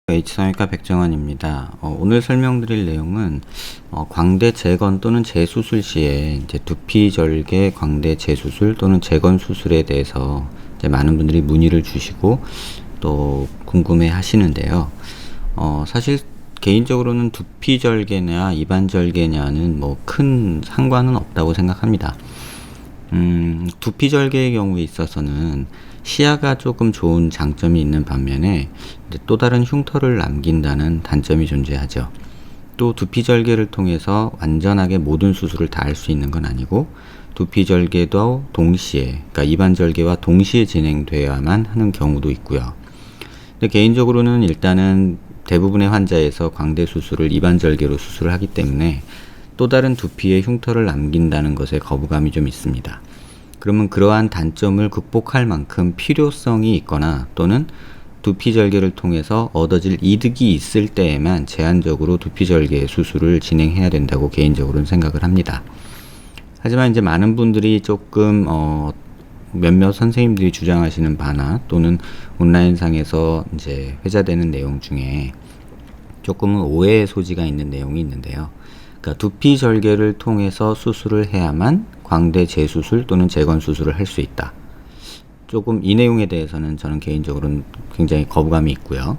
H성형외과 백정환입니다. 오늘 설명드릴 내용은 광대 재건 또는 재수술 시에 이제 두피절개 광대 재수술 또는 재건 수술에 대해서 이제 많은 분들이 문의를 주시고 또 궁금해 하시는데요. 사실 개인적으로는 두피절개냐 입안절개냐는 뭐 큰 상관은 없다고 생각합니다. 두피절개의 경우에 있어서는 시야가 조금 좋은 장점이 있는 반면에 또 다른 흉터를 남긴다는 단점이 존재하죠. 또 두피절개를 통해서 완전하게 모든 수술을 다 할 수 있는 건 아니고 두피절개도 동시에, 그러니까 입안절개와 동시에 진행되어야만 하는 경우도 있고요. 근데 개인적으로는 일단은 대부분의 환자에서 광대 수술을 입안절개로 수술을 하기 때문에 또 다른 두피의 흉터를 남긴다는 것에 거부감이 좀 있습니다. 그러면 그러한 단점을 극복할 만큼 필요성이 있거나 또는 두피절개를 통해서 얻어질 이득이 있을 때에만 제한적으로 두피절개 수술을 진행해야 된다고 개인적으로는 생각을 합니다. 하지만 이제 많은 분들이 조금 몇몇 선생님들이 주장하시는 바나 또는 온라인상에서 이제 회자되는 내용 중에 조금은 오해의 소지가 있는 내용이 있는데요. 그러니까 두피절개를 통해서 수술을 해야만 광대 재수술 또는 재건 수술을 할 수 있다. 조금 이 내용에 대해서는 저는 개인적으로는 굉장히 거부감이 있고요.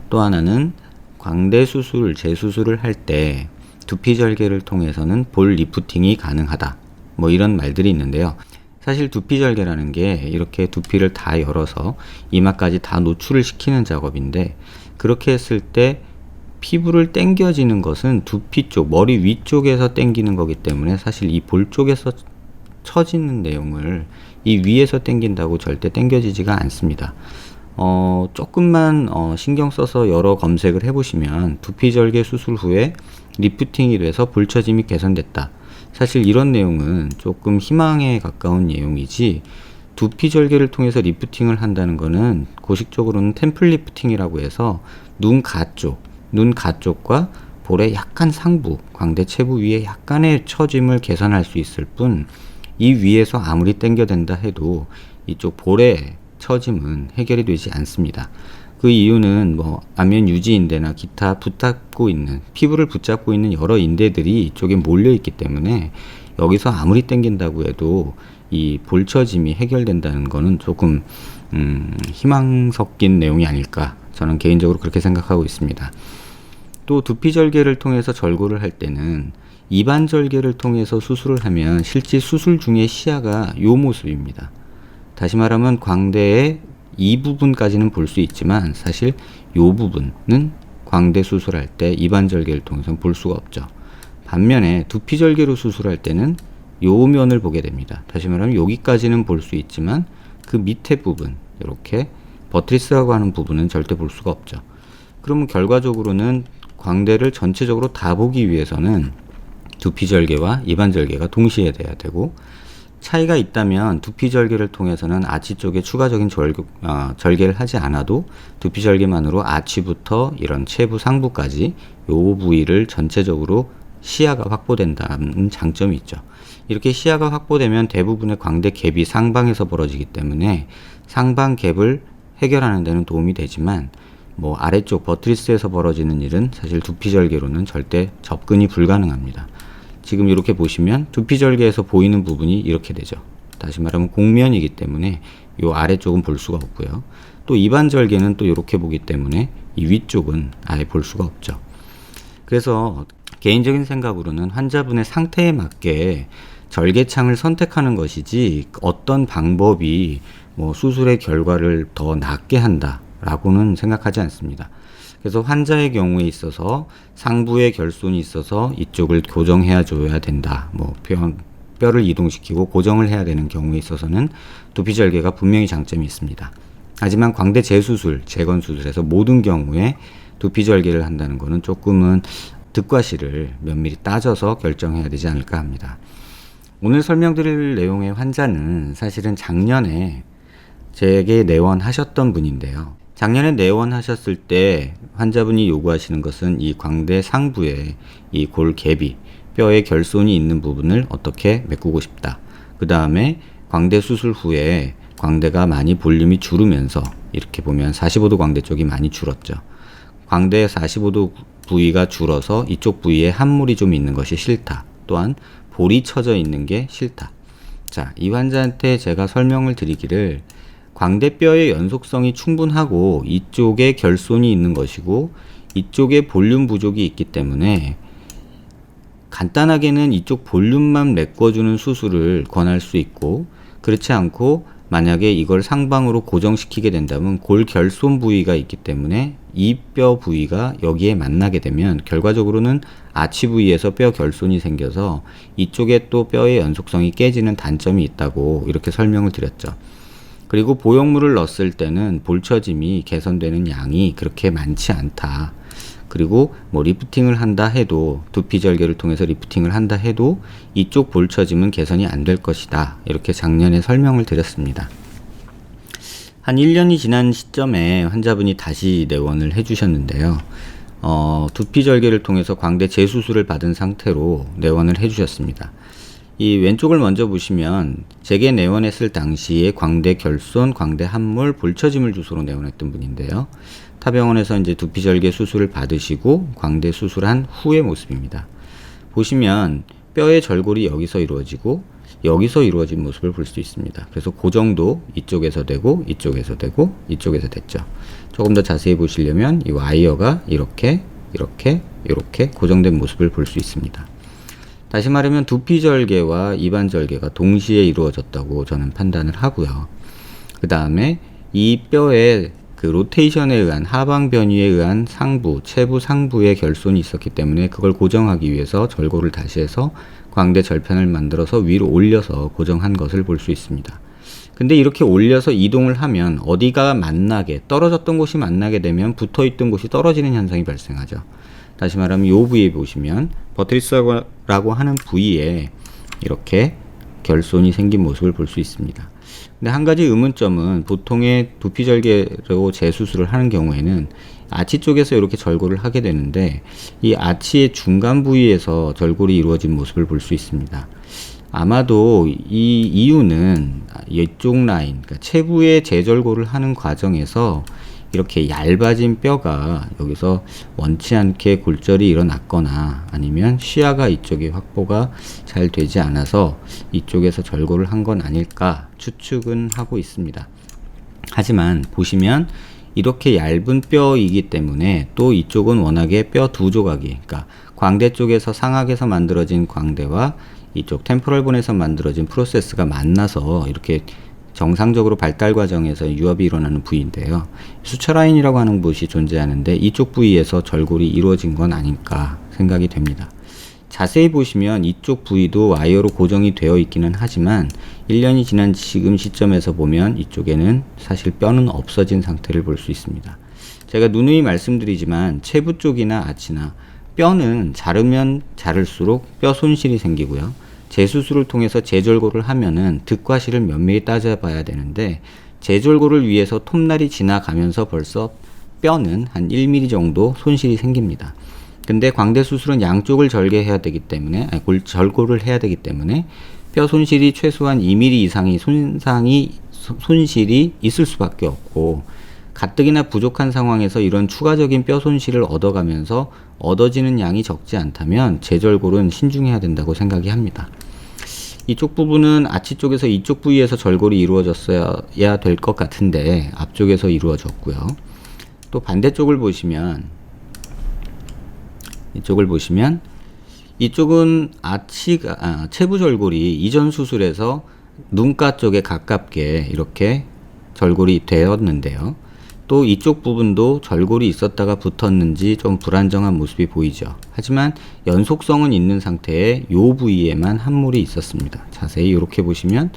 또 하나는 광대 수술, 재수술을 할 때 두피절개를 통해서는 볼 리프팅이 가능하다. 뭐 이런 말들이 있는데요. 사실 두피절개라는 게 이렇게 두피를 다 열어서 이마까지 다 노출을 시키는 작업인데, 그렇게 했을 때 피부를 당겨지는 것은 두피 쪽, 머리 위쪽에서 당기는 거기 때문에 사실 이 볼 쪽에서 처지는 내용을 이 위에서 당긴다고 절대 당겨지지가 않습니다. 조금만 신경 써서 여러 검색을 해보시면 두피절개 수술 후에 리프팅이 돼서 볼 처짐이 개선됐다. 사실 이런 내용은 조금 희망에 가까운 내용이지, 두피절개를 통해서 리프팅을 한다는 거는 고식적으로는 템플 리프팅이라고 해서 눈 가쪽과 볼의 약간 상부, 광대 체부 위에 약간의 처짐을 개선할 수 있을 뿐, 이 위에서 아무리 당겨댄다 해도 이쪽 볼의 처짐은 해결이 되지 않습니다. 그 이유는 뭐 안면 유지인대나 기타 피부를 붙잡고 있는 여러 인대들이 이쪽에 몰려 있기 때문에 여기서 아무리 당긴다고 해도 이 볼 처짐이 해결된다는 거는 조금 희망 섞인 내용이 아닐까, 저는 개인적으로 그렇게 생각하고 있습니다. 또 두피절개를 통해서 절골을 할 때는 입안절개를 통해서 수술을 하면 실제 수술 중에 시야가 요 모습입니다. 다시 말하면 광대의 이 부분까지는 볼 수 있지만 사실 요 부분은 광대 수술할 때 입안절개를 통해서 볼 수가 없죠. 반면에 두피절개로 수술할 때는 요 면을 보게 됩니다. 다시 말하면 여기까지는 볼 수 있지만 그 밑에 부분, 이렇게 버트리스라고 하는 부분은 절대 볼 수가 없죠. 그러면 결과적으로는 광대를 전체적으로 다 보기 위해서는 두피절개와 입안절개가 동시에 돼야 되고, 차이가 있다면 두피절개를 통해서는 아치 쪽에 추가적인 절개를 하지 않아도 두피절개만으로 아치부터 이런 체부 상부까지 요 부위를 전체적으로 시야가 확보된다는 장점이 있죠. 이렇게 시야가 확보되면 대부분의 광대 갭이 상방에서 벌어지기 때문에 상방 갭을 해결하는 데는 도움이 되지만, 뭐 아래쪽 버트리스에서 벌어지는 일은 사실 두피절개로는 절대 접근이 불가능합니다. 지금 이렇게 보시면 두피절개에서 보이는 부분이 이렇게 되죠. 다시 말하면 곡면이기 때문에 이 아래쪽은 볼 수가 없고요. 또 입안절개는 또 이렇게 보기 때문에 이 위쪽은 아예 볼 수가 없죠. 그래서 개인적인 생각으로는 환자분의 상태에 맞게 절개창을 선택하는 것이지 어떤 방법이 뭐 수술의 결과를 더 낫게 한다라고는 생각하지 않습니다. 그래서 환자의 경우에 있어서 상부에 결손이 있어서 이쪽을 고정해야 줘야 된다. 뭐 뼈를 이동시키고 고정을 해야 되는 경우에 있어서는 두피절개가 분명히 장점이 있습니다. 하지만 광대 재수술, 재건 수술에서 모든 경우에 두피절개를 한다는 것은 조금은 득과 실을 면밀히 따져서 결정해야 되지 않을까 합니다. 오늘 설명드릴 내용의 환자는 사실은 작년에 제게 내원하셨던 분인데요. 작년에 내원하셨을 때 환자분이 요구하시는 것은 이 광대 상부에 이 골갭이, 뼈의 결손이 있는 부분을 어떻게 메꾸고 싶다. 그 다음에 광대 수술 후에 광대가 많이 볼륨이 줄으면서 이렇게 보면 45도 광대 쪽이 많이 줄었죠. 광대 45도 부위가 줄어서 이쪽 부위에 함물이 좀 있는 것이 싫다. 또한 볼이 쳐져 있는 게 싫다. 자, 이 환자한테 제가 설명을 드리기를 광대뼈의 연속성이 충분하고 이쪽에 결손이 있는 것이고 이쪽에 볼륨 부족이 있기 때문에 간단하게는 이쪽 볼륨만 메꿔주는 수술을 권할 수 있고, 그렇지 않고 만약에 이걸 상방으로 고정시키게 된다면 골 결손 부위가 있기 때문에 이 뼈 부위가 여기에 만나게 되면 결과적으로는 아치 부위에서 뼈 결손이 생겨서 이쪽에 또 뼈의 연속성이 깨지는 단점이 있다고 이렇게 설명을 드렸죠. 그리고 보형물을 넣었을 때는 볼처짐이 개선되는 양이 그렇게 많지 않다. 그리고 뭐 리프팅을 한다 해도, 두피절개를 통해서 리프팅을 한다 해도 이쪽 볼처짐은 개선이 안 될 것이다. 이렇게 작년에 설명을 드렸습니다. 한 1년이 지난 시점에 환자분이 다시 내원을 해주셨는데요. 두피절개를 통해서 광대 재수술을 받은 상태로 내원을 해주셨습니다. 이 왼쪽을 먼저 보시면 제게 내원했을 당시에 광대 결손, 광대 함몰, 볼처짐을 주소로 내원했던 분인데요. 타병원에서 이제 두피절개 수술을 받으시고 광대 수술한 후의 모습입니다. 보시면 뼈의 절골이 여기서 이루어지고 여기서 이루어진 모습을 볼 수 있습니다. 그래서 고정도 이쪽에서 되고 이쪽에서 되고 이쪽에서 됐죠. 조금 더 자세히 보시려면 이 와이어가 이렇게 고정된 모습을 볼 수 있습니다. 다시 말하면 두피절개와 입안절개가 동시에 이루어졌다고 저는 판단을 하고요. 그 다음에 이 뼈의 그 로테이션에 의한 하방 변이에 의한 상부, 체부 상부의 결손이 있었기 때문에 그걸 고정하기 위해서 절골을 다시 해서 광대 절편을 만들어서 위로 올려서 고정한 것을 볼 수 있습니다. 근데 이렇게 올려서 이동을 하면 어디가 만나게, 떨어졌던 곳이 만나게 되면 붙어있던 곳이 떨어지는 현상이 발생하죠. 다시 말하면 이 부위에 보시면 버트리스라고 하는 부위에 이렇게 결손이 생긴 모습을 볼 수 있습니다. 근데 한 가지 의문점은 보통의 두피절개로 재수술을 하는 경우에는 아치 쪽에서 이렇게 절골을 하게 되는데 이 아치의 중간 부위에서 절골이 이루어진 모습을 볼 수 있습니다. 아마도 이 이유는 이쪽 라인, 그러니까 체부의 재절골을 하는 과정에서 이렇게 얇아진 뼈가 여기서 원치 않게 골절이 일어났거나 아니면 시야가 이쪽에 확보가 잘 되지 않아서 이쪽에서 절골을 한 건 아닐까 추측은 하고 있습니다. 하지만 보시면 이렇게 얇은 뼈이기 때문에 또 이쪽은 워낙에 뼈 두 조각이, 그러니까 광대 쪽에서 상악에서 만들어진 광대와 이쪽 템포럴본에서 만들어진 프로세스가 만나서 이렇게 정상적으로 발달 과정에서 유압이 일어나는 부위인데요. 수처라인이라고 하는 곳이 존재하는데 이쪽 부위에서 절골이 이루어진 건 아닐까 생각이 됩니다. 자세히 보시면 이쪽 부위도 와이어로 고정이 되어 있기는 하지만 1년이 지난 지금 시점에서 보면 이쪽에는 사실 뼈는 없어진 상태를 볼 수 있습니다. 제가 누누이 말씀드리지만 체부 쪽이나 아치나 뼈는 자르면 자를수록 뼈 손실이 생기고요. 재수술을 통해서 재절골을 하면은 득과 실을 면밀히 따져봐야 되는데 재절골을 위해서 톱날이 지나가면서 벌써 뼈는 한 1mm 정도 손실이 생깁니다. 근데 광대 수술은 양쪽을 절개해야 되기 때문에 절골을 해야 되기 때문에 뼈 손실이 최소한 2mm 이상의 손실이 있을 수밖에 없고, 가뜩이나 부족한 상황에서 이런 추가적인 뼈 손실을 얻어가면서 얻어지는 양이 적지 않다면 재절골은 신중해야 된다고 생각이 합니다. 이쪽 부분은 아치 쪽에서 이쪽 부위에서 절골이 이루어졌어야 될 것 같은데 앞쪽에서 이루어졌고요. 또 반대쪽을 보시면 이쪽은 아치가 체부 절골이 이전 수술에서 눈가 쪽에 가깝게 이렇게 절골이 되었는데요. 또 이쪽 부분도 절골이 있었다가 붙었는지 좀 불안정한 모습이 보이죠. 하지만 연속성은 있는 상태에 요 부위에만 함몰이 있었습니다. 자세히 이렇게 보시면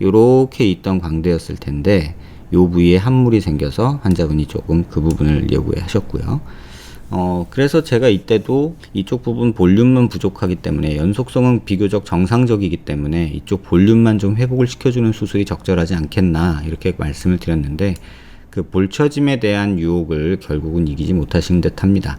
이렇게 있던 광대였을 텐데 요 부위에 함몰이 생겨서 환자분이 조금 그 부분을 요구해 하셨고요. 그래서 제가 이때도 이쪽 부분 볼륨만 부족하기 때문에 연속성은 비교적 정상적이기 때문에 이쪽 볼륨만 좀 회복을 시켜주는 수술이 적절하지 않겠나 이렇게 말씀을 드렸는데 그 볼처짐에 대한 유혹을 결국은 이기지 못하신 듯 합니다.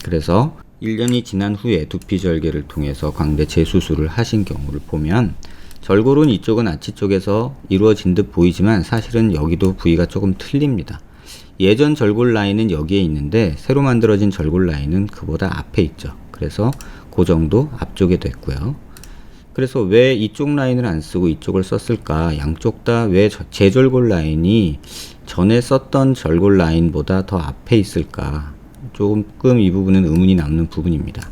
그래서 1년이 지난 후에 두피절개를 통해서 광대 재수술을 하신 경우를 보면 절골은 이쪽은 아치 쪽에서 이루어진 듯 보이지만 사실은 여기도 부위가 조금 틀립니다. 예전 절골 라인은 여기에 있는데 새로 만들어진 절골 라인은 그보다 앞에 있죠. 그래서 그 정도 앞쪽에 됐고요. 그래서 왜 이쪽 라인을 안 쓰고 이쪽을 썼을까? 양쪽 다 왜 제절골 라인이 전에 썼던 절골 라인보다 더 앞에 있을까? 조금 이 부분은 의문이 남는 부분입니다.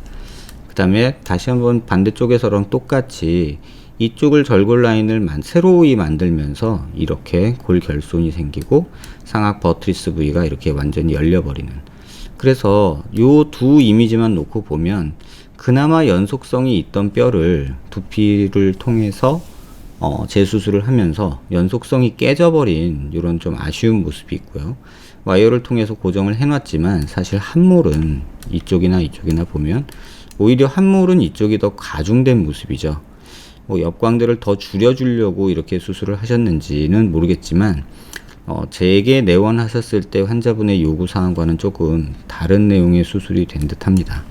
그 다음에 다시 한번 반대쪽에서랑 똑같이 이쪽을 절골 라인을 새로이 만들면서 이렇게 골 결손이 생기고 상악 버트리스 부위가 이렇게 완전히 열려버리는. 그래서 요 두 이미지만 놓고 보면 그나마 연속성이 있던 뼈를 두피를 통해서 재수술을 하면서 연속성이 깨져버린 이런 좀 아쉬운 모습이 있고요. 와이어를 통해서 고정을 해놨지만 사실 함몰은 이쪽이나 이쪽이나 보면 오히려 함몰은 이쪽이 더 가중된 모습이죠. 뭐 옆광대를 더 줄여주려고 이렇게 수술을 하셨는지는 모르겠지만 제게 내원하셨을 때 환자분의 요구사항과는 조금 다른 내용의 수술이 된 듯 합니다.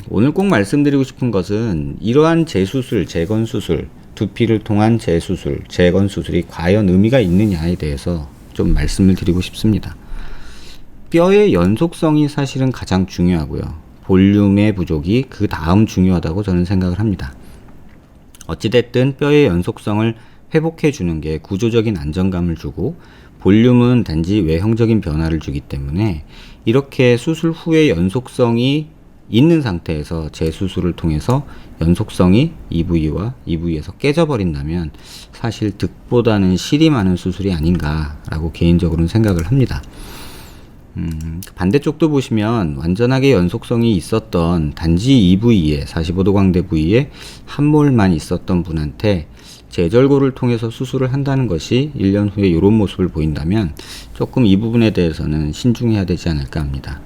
오늘 꼭 말씀드리고 싶은 것은 이러한 재수술, 재건수술, 두피를 통한 재수술, 재건수술이 과연 의미가 있느냐에 대해서 좀 말씀을 드리고 싶습니다. 뼈의 연속성이 사실은 가장 중요하고요. 볼륨의 부족이 그 다음 중요하다고 저는 생각을 합니다. 어찌됐든 뼈의 연속성을 회복해 주는 게 구조적인 안정감을 주고 볼륨은 단지 외형적인 변화를 주기 때문에 이렇게 수술 후에 연속성이 있는 상태에서 재수술을 통해서 연속성이 이 부위와 이 부위에서 깨져버린다면 사실 득보다는 실이 많은 수술이 아닌가라고 개인적으로는 생각을 합니다. 반대쪽도 보시면 완전하게 연속성이 있었던 단지 이 부위에 45도 광대 부위에 함몰만 있었던 분한테 재절골을 통해서 수술을 한다는 것이 1년 후에 이런 모습을 보인다면 조금 이 부분에 대해서는 신중해야 되지 않을까 합니다.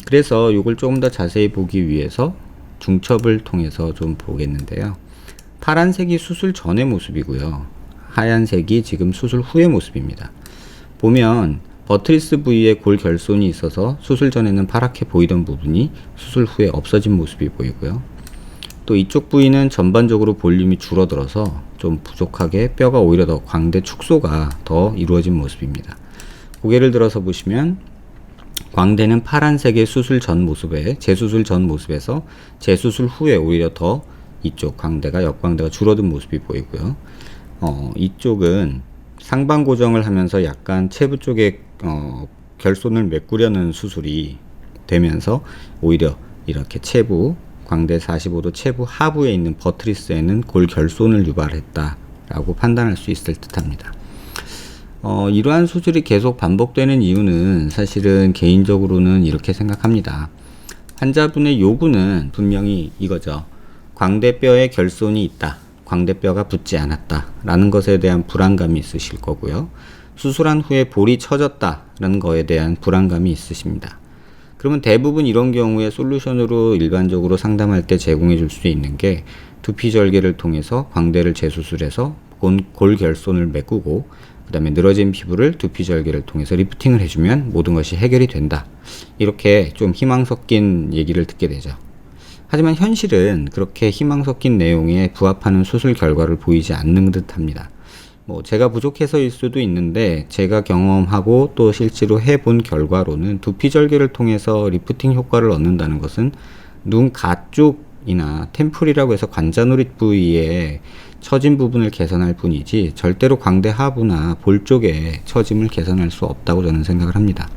그래서 이걸 조금 더 자세히 보기 위해서 중첩을 통해서 좀 보겠는데요. 파란색이 수술 전의 모습이고요. 하얀색이 지금 수술 후의 모습입니다. 보면 버트리스 부위에 골 결손이 있어서 수술 전에는 파랗게 보이던 부분이 수술 후에 없어진 모습이 보이고요. 또 이쪽 부위는 전반적으로 볼륨이 줄어들어서 좀 부족하게 뼈가 오히려 더 광대 축소가 더 이루어진 모습입니다. 고개를 들어서 보시면 광대는 파란색의 수술 전 모습에 재수술 전 모습에서 재수술 후에 오히려 더 이쪽 광대가 옆광대가 줄어든 모습이 보이고요. 이쪽은 상방 고정을 하면서 약간 체부 쪽에 결손을 메꾸려는 수술이 되면서 오히려 이렇게 체부 광대 45도 체부 하부에 있는 버트리스에는 골 결손을 유발했다라고 판단할 수 있을 듯합니다. 이러한 수술이 계속 반복되는 이유는 사실은 개인적으로는 이렇게 생각합니다. 환자분의 요구는 분명히 이거죠. 광대뼈에 결손이 있다. 광대뼈가 붙지 않았다. 라는 것에 대한 불안감이 있으실 거고요. 수술한 후에 볼이 처졌다. 라는 것에 대한 불안감이 있으십니다. 그러면 대부분 이런 경우에 솔루션으로 일반적으로 상담할 때 제공해 줄 수 있는 게 두피 절개를 통해서 광대를 재수술해서 골 결손을 메꾸고 그 다음에 늘어진 피부를 두피 절개를 통해서 리프팅을 해주면 모든 것이 해결이 된다. 이렇게 좀 희망 섞인 얘기를 듣게 되죠. 하지만 현실은 그렇게 희망 섞인 내용에 부합하는 수술 결과를 보이지 않는 듯 합니다. 제가 부족해서일 수도 있는데 제가 경험하고 또 실제로 해본 결과로는 두피 절개를 통해서 리프팅 효과를 얻는다는 것은 눈 가쪽이나 템플이라고 해서 관자놀이 부위에 처진 부분을 개선할 뿐이지 절대로 광대 하부나 볼 쪽에 처짐을 개선할 수 없다고 저는 생각을 합니다.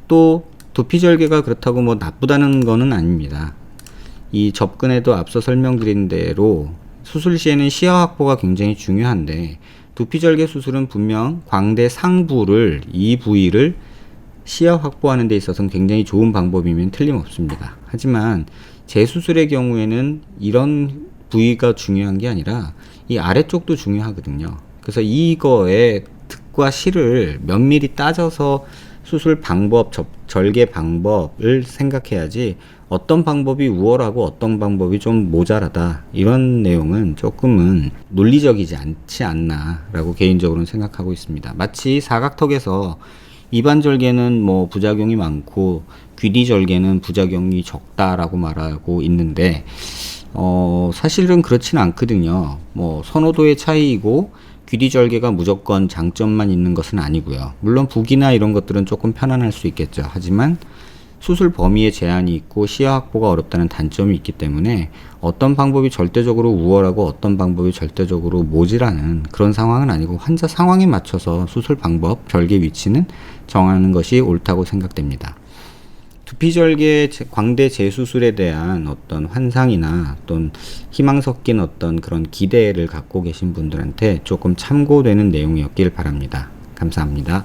또 두피 절개가 그렇다고 나쁘다는 거는 아닙니다. 이 접근에도 앞서 설명드린 대로 수술 시에는 시야 확보가 굉장히 중요한데 두피 절개 수술은 분명 광대 상부를 이 부위를 시야 확보하는 데 있어서는 굉장히 좋은 방법이면 틀림없습니다. 하지만 재수술의 경우에는 이런 부위가 중요한 게 아니라 이 아래쪽도 중요하거든요. 그래서 이거의 득과 실을 면밀히 따져서 수술 방법, 절개 방법을 생각해야지 어떤 방법이 우월하고 어떤 방법이 좀 모자라다 이런 내용은 조금은 논리적이지 않지 않나 라고 개인적으로는 생각하고 있습니다. 마치 사각턱에서 입안 절개는 부작용이 많고 귀뒤 절개는 부작용이 적다라고 말하고 있는데 사실은 그렇진 않거든요. 선호도의 차이이고 귀리절개가 무조건 장점만 있는 것은 아니고요. 물론 부기나 이런 것들은 조금 편안할 수 있겠죠. 하지만 수술 범위에 제한이 있고 시야 확보가 어렵다는 단점이 있기 때문에 어떤 방법이 절대적으로 우월하고 어떤 방법이 절대적으로 모자라는 그런 상황은 아니고 환자 상황에 맞춰서 수술 방법, 절개 위치는 정하는 것이 옳다고 생각됩니다. 두피절개 광대 재수술에 대한 어떤 환상이나 어떤 희망 섞인 어떤 그런 기대를 갖고 계신 분들한테 조금 참고되는 내용이었길 바랍니다. 감사합니다.